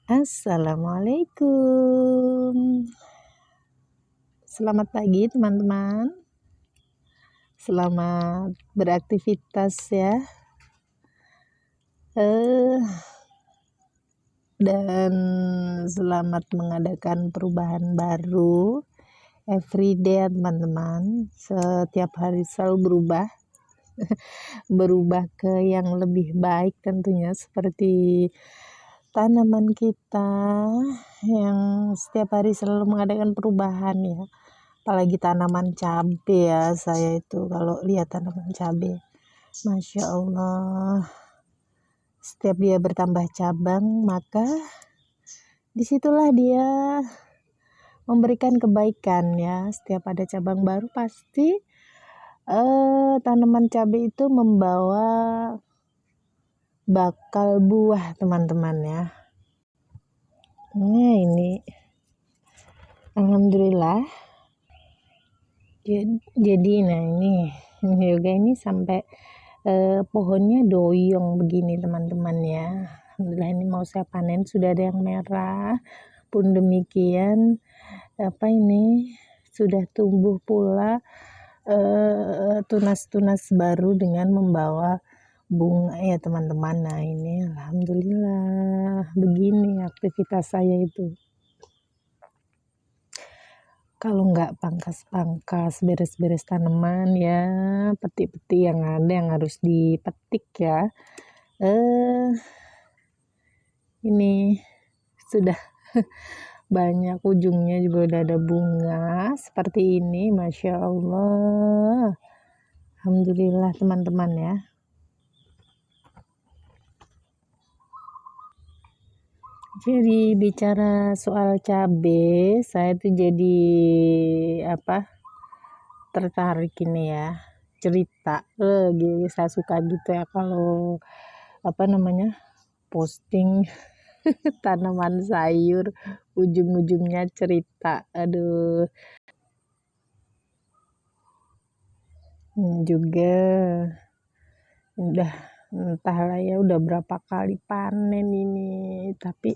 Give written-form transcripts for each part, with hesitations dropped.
Assalamualaikum. Selamat pagi teman-teman. Selamat beraktivitas ya. Dan selamat mengadakan perubahan baru. Everyday teman-teman. Setiap hari selalu berubah ke yang lebih baik tentunya, seperti tanaman kita yang setiap hari selalu mengadakan perubahan ya. Apalagi tanaman cabai ya, saya itu kalau lihat tanaman cabai, Masya Allah, setiap dia bertambah cabang, maka disitulah dia memberikan kebaikan ya. Setiap ada cabang baru pasti tanaman cabai itu membawa bakal buah teman-teman ya. Nah ini alhamdulillah. Jadi nah ini juga ini sampai pohonnya doyong begini teman-teman ya. Alhamdulillah ini mau saya panen, sudah ada yang merah. Pun demikian ini sudah tumbuh pula tunas-tunas baru dengan membawa bunga ya teman-teman. Nah ini alhamdulillah begini aktivitas saya itu. Kalau nggak pangkas-pangkas, beres-beres tanaman ya, peti-peti yang ada yang harus dipetik ya. Ini sudah banyak, ujungnya juga udah ada bunga seperti ini, Masya Allah. Alhamdulillah teman-teman ya. Jadi bicara soal cabai, saya tuh jadi tertarik ini ya, cerita. Saya suka gitu ya kalau posting tanaman sayur, ujung-ujungnya cerita. Aduh. Juga udah entahlah ya udah berapa kali panen ini, tapi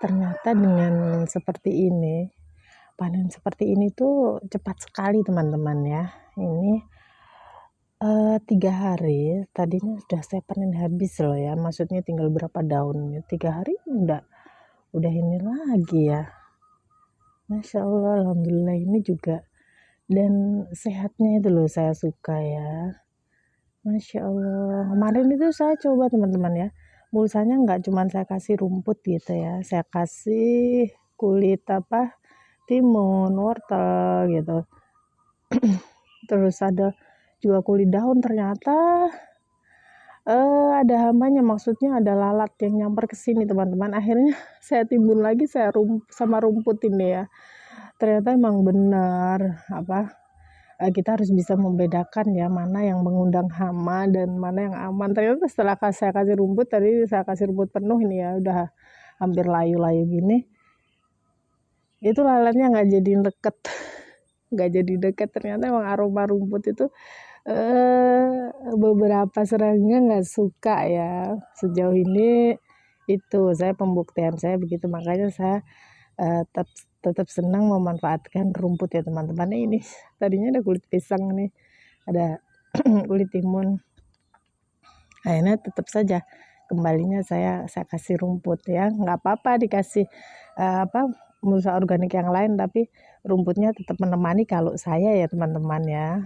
ternyata dengan seperti ini, panen seperti ini tuh cepat sekali teman-teman ya. Ini 3 hari tadinya sudah saya panen habis loh ya, maksudnya tinggal berapa daun, 3 hari udah ini lagi ya. Masya Allah, alhamdulillah ini juga, dan sehatnya itu loh saya suka ya. Masya Allah, kemarin itu saya coba teman-teman ya, mulsanya nggak cuma saya kasih rumput gitu ya, saya kasih kulit timun, wortel gitu. Terus ada juga kulit daun, ternyata ada hambanya, maksudnya ada lalat yang nyamper ke sini teman-teman. Akhirnya saya timbun lagi, saya sama rumput ini ya. Ternyata emang benar kita harus bisa membedakan ya mana yang mengundang hama dan mana yang aman. Ternyata setelah saya kasih rumput, tadi saya kasih rumput penuh ini ya, udah hampir layu-layu gini, itu lalatnya nggak jadi deket. Nggak jadi deket. Ternyata emang aroma rumput itu beberapa serangga nggak suka ya. Sejauh ini itu saya pembuktian saya begitu, makanya saya tetap senang memanfaatkan rumput ya teman-teman. Ini tadinya ada kulit pisang nih, ada kulit timun, akhirnya tetap saja kembalinya saya kasih rumput ya. Nggak apa-apa dikasih mulsa organik yang lain, tapi rumputnya tetap menemani kalau saya ya teman-teman ya.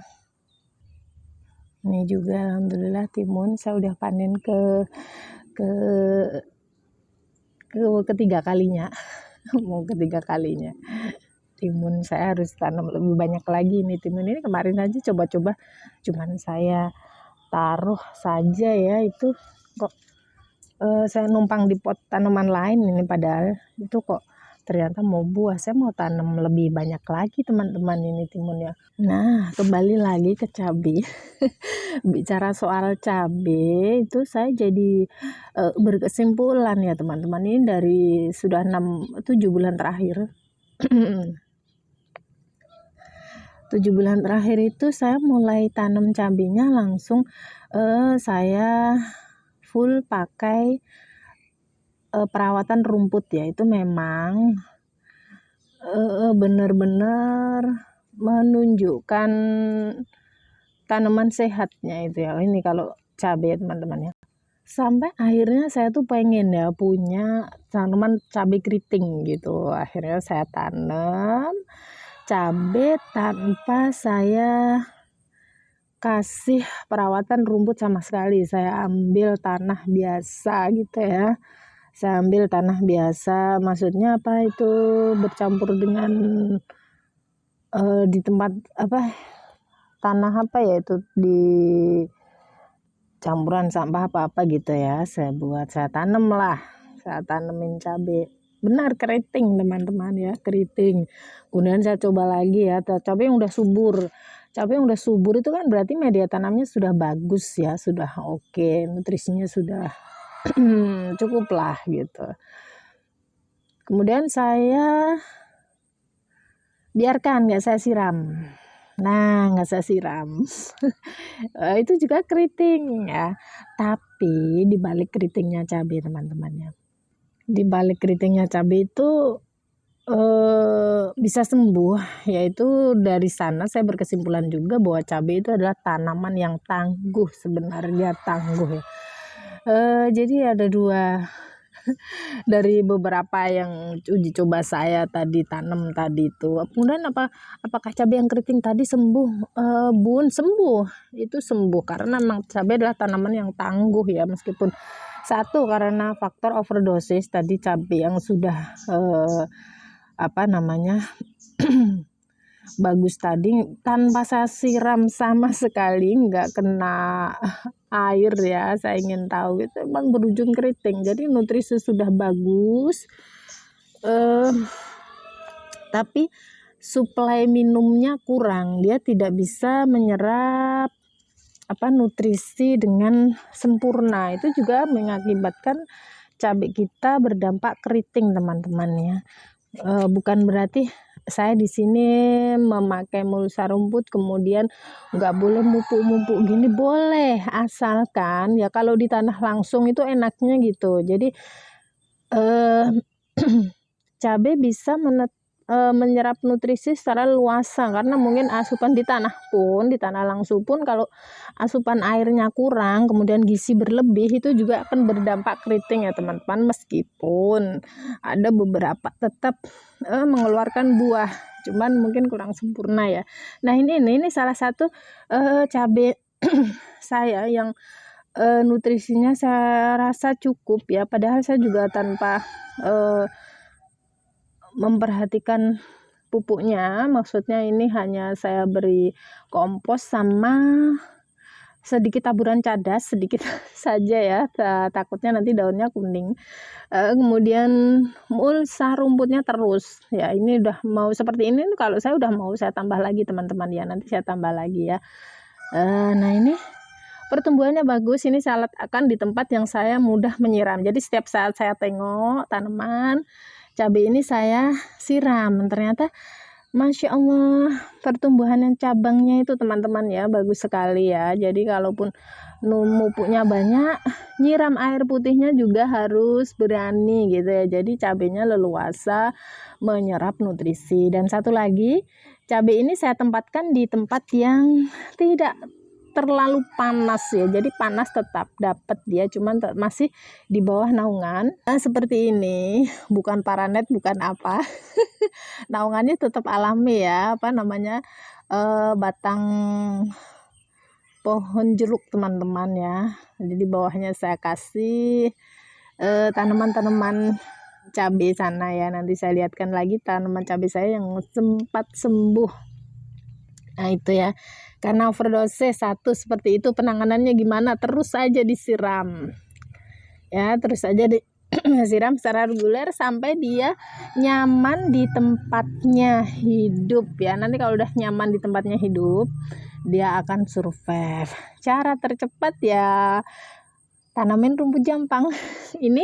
Ini juga alhamdulillah timun saya udah panen ketiga kalinya. Mau ketiga kalinya timun. Saya harus tanam lebih banyak lagi nih timun ini. Kemarin aja coba-coba cuman saya taruh saja ya, itu kok saya numpang di pot tanaman lain ini, padahal itu kok ternyata mau buah. Saya mau tanam lebih banyak lagi teman-teman ini timunnya. Nah kembali lagi ke cabai. Bicara soal cabai itu saya jadi berkesimpulan ya teman-teman, ini dari sudah 7 bulan terakhir. 7 bulan terakhir itu saya mulai tanam cabainya langsung saya full pakai perawatan rumput ya, itu memang benar-benar menunjukkan tanaman sehatnya itu ya. Ini kalau cabai ya teman-teman ya. Sampai akhirnya saya tuh pengen ya punya tanaman cabai keriting gitu. Akhirnya saya tanam cabai tanpa saya kasih perawatan rumput sama sekali. Saya ambil tanah biasa gitu ya. Saya ambil tanah biasa, maksudnya apa itu bercampur dengan di tempat apa tanah apa ya itu di campuran sampah apa-apa gitu ya. Saya tanemin cabai. Benar keriting teman-teman ya, keriting. Kemudian saya coba lagi ya, cabai yang udah subur. Cabai yang udah subur itu kan berarti media tanamnya sudah bagus ya, sudah oke, nutrisinya sudah cukup lah gitu. Kemudian saya biarkan, nggak saya siram. Nah, nggak saya siram. Itu juga keriting ya. Tapi di balik keritingnya cabai teman-teman ya. Di balik keritingnya cabai itu bisa sembuh, yaitu dari sana saya berkesimpulan juga bahwa cabai itu adalah tanaman yang tangguh, sebenarnya tangguh ya. Jadi ada dua dari beberapa yang uji coba saya tadi tanam tadi itu. Kemudian apakah cabai yang keriting tadi sembuh? Bun, sembuh. Itu sembuh karena memang cabai adalah tanaman yang tangguh ya, meskipun satu karena faktor overdosis tadi cabai yang sudah bagus tadi tanpa saya siram sama sekali, nggak kena air ya, saya ingin tahu itu emang berujung keriting. Jadi nutrisi sudah bagus, tapi suplai minumnya kurang, dia tidak bisa menyerap nutrisi dengan sempurna. Itu juga mengakibatkan cabai kita berdampak keriting teman-teman ya. Bukan berarti saya di sini memakai mulsa rumput kemudian nggak boleh mupuk-mupuk gini, boleh asalkan ya kalau di tanah langsung itu enaknya gitu. Jadi cabai bisa menyerap nutrisi secara luasa karena mungkin asupan di tanah langsung pun kalau asupan airnya kurang kemudian gizi berlebih itu juga akan berdampak keriting ya teman-teman, meskipun ada beberapa tetap mengeluarkan buah cuman mungkin kurang sempurna ya. Nah ini salah satu cabai saya yang nutrisinya saya rasa cukup ya, padahal saya juga tanpa memperhatikan pupuknya, maksudnya ini hanya saya beri kompos sama sedikit taburan cadas, sedikit saja ya, takutnya nanti daunnya kuning. Kemudian mulsa rumputnya terus ya, ini udah mau seperti ini, kalau saya udah mau saya tambah lagi teman-teman ya, nanti saya tambah lagi ya. Nah ini pertumbuhannya bagus, ini saya letakkan di tempat yang saya mudah menyiram, jadi setiap saat saya tengok tanaman cabai ini saya siram, ternyata Masya Allah pertumbuhan yang cabangnya itu teman-teman ya bagus sekali ya. Jadi kalaupun pupuknya banyak, nyiram air putihnya juga harus berani gitu ya. Jadi cabainya leluasa menyerap nutrisi. Dan satu lagi, cabai ini saya tempatkan di tempat yang tidak terlalu panas ya, jadi panas tetap dapat dia, cuman masih di bawah naungan. Nah, seperti ini, bukan paranet, bukan apa. Naungannya tetap alami ya, batang pohon jeruk teman-teman ya. Jadi di bawahnya saya kasih tanaman-tanaman cabai sana ya. Nanti saya lihatkan lagi tanaman cabai saya yang sempat sembuh. Nah itu ya, karena overdosis satu seperti itu, penanganannya gimana? Terus saja disiram ya, terus saja disiram secara reguler sampai dia nyaman di tempatnya hidup ya. Nanti kalau udah nyaman di tempatnya hidup, dia akan survive. Cara tercepat ya tanamin rumput jampang. ini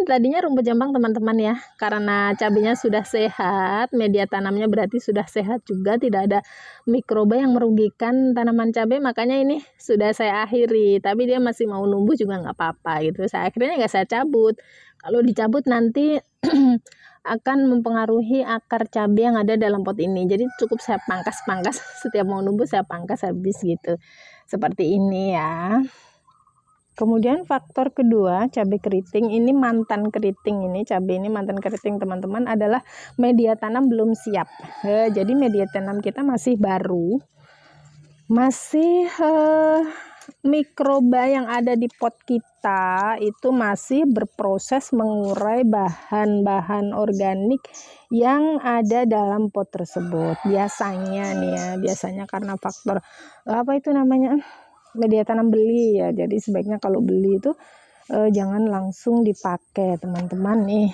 tadinya rumput jampang teman-teman ya, karena cabenya sudah sehat, media tanamnya berarti sudah sehat juga, tidak ada mikroba yang merugikan tanaman cabai, makanya ini sudah saya akhiri. Tapi dia masih mau numbuh juga nggak apa-apa gitu, saya akhirnya nggak saya cabut. Kalau dicabut nanti akan mempengaruhi akar cabai yang ada dalam pot ini, jadi cukup saya pangkas setiap mau numbuh saya pangkas habis gitu, seperti ini ya. Kemudian faktor kedua, cabai keriting ini mantan keriting, ini cabai ini mantan keriting teman-teman, adalah media tanam belum siap. Jadi media tanam kita masih baru, masih mikroba yang ada di pot kita itu masih berproses mengurai bahan-bahan organik yang ada dalam pot tersebut. Biasanya nih ya, biasanya karena faktor apa itu namanya, media tanam beli ya. Jadi sebaiknya kalau beli itu jangan langsung dipakai teman-teman nih.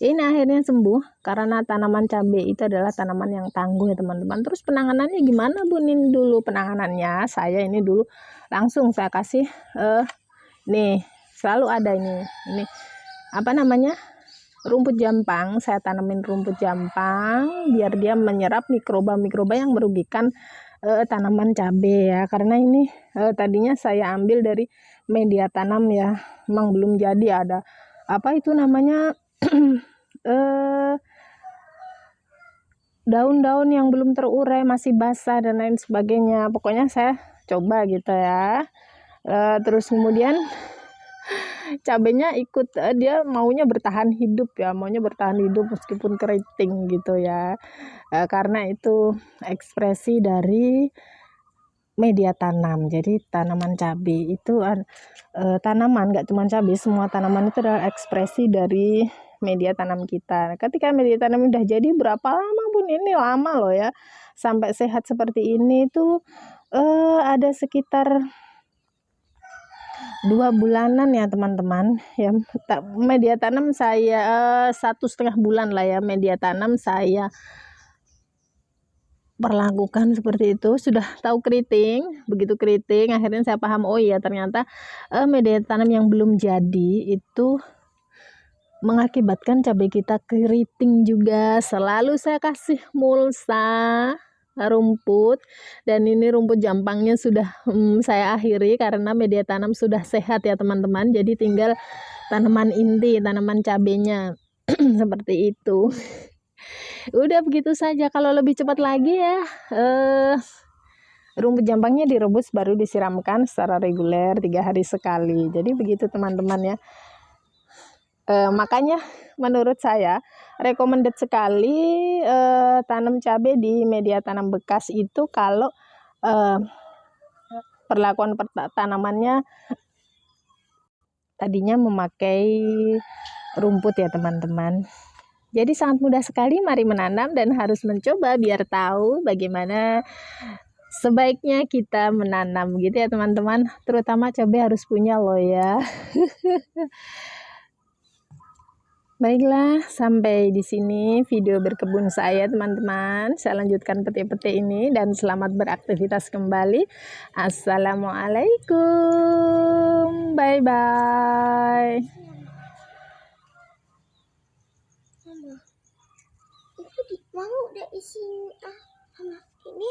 Ini akhirnya sembuh karena tanaman cabai itu adalah tanaman yang tangguh ya teman-teman. Terus penanganannya gimana Bu Nin? Dulu penanganannya saya ini dulu langsung saya kasih nih, selalu ada ini apa namanya, rumput jampang. Saya tanamin rumput jampang biar dia menyerap mikroba-mikroba yang merugikan tanaman cabai ya. Karena ini tadinya saya ambil dari media tanam ya, memang belum jadi, ada apa itu namanya daun-daun yang belum terurai, masih basah dan lain sebagainya. Pokoknya saya coba gitu ya. Terus kemudian cabenya ikut, dia maunya bertahan hidup ya, maunya bertahan hidup meskipun keriting gitu ya. Karena itu ekspresi dari media tanam. Jadi tanaman cabai itu tanaman, nggak cuma cabai, semua tanaman itu adalah ekspresi dari media tanam kita. Ketika media tanam udah jadi, berapa lama Bun? Ini lama loh ya, sampai sehat seperti ini tuh ada sekitar 2 bulanan ya teman-teman ya. Media tanam saya 1,5 bulan lah ya, media tanam saya perlakukan seperti itu. Sudah tahu keriting, begitu keriting akhirnya saya paham, oh iya ternyata media tanam yang belum jadi itu mengakibatkan cabai kita keriting juga. Selalu saya kasih mulsa rumput, dan ini rumput jampangnya sudah saya akhiri karena media tanam sudah sehat ya teman-teman. Jadi tinggal tanaman inti, tanaman cabenya seperti itu. Udah begitu saja. Kalau lebih cepat lagi ya, rumput jampangnya direbus baru disiramkan secara reguler 3 hari sekali. Jadi begitu teman-teman ya. Makanya menurut saya recommended sekali tanam cabai di media tanam bekas itu kalau perlakuan tanamannya tadinya memakai rumput ya teman-teman. Jadi sangat mudah sekali, mari menanam dan harus mencoba biar tahu bagaimana sebaiknya kita menanam gitu ya teman-teman. Terutama cabai harus punya loh ya. Baiklah, sampai di sini video berkebun saya teman-teman. Saya lanjutkan petik-petik ini dan selamat beraktivitas kembali. Assalamualaikum. Bye bye. Itu mau udah isi ini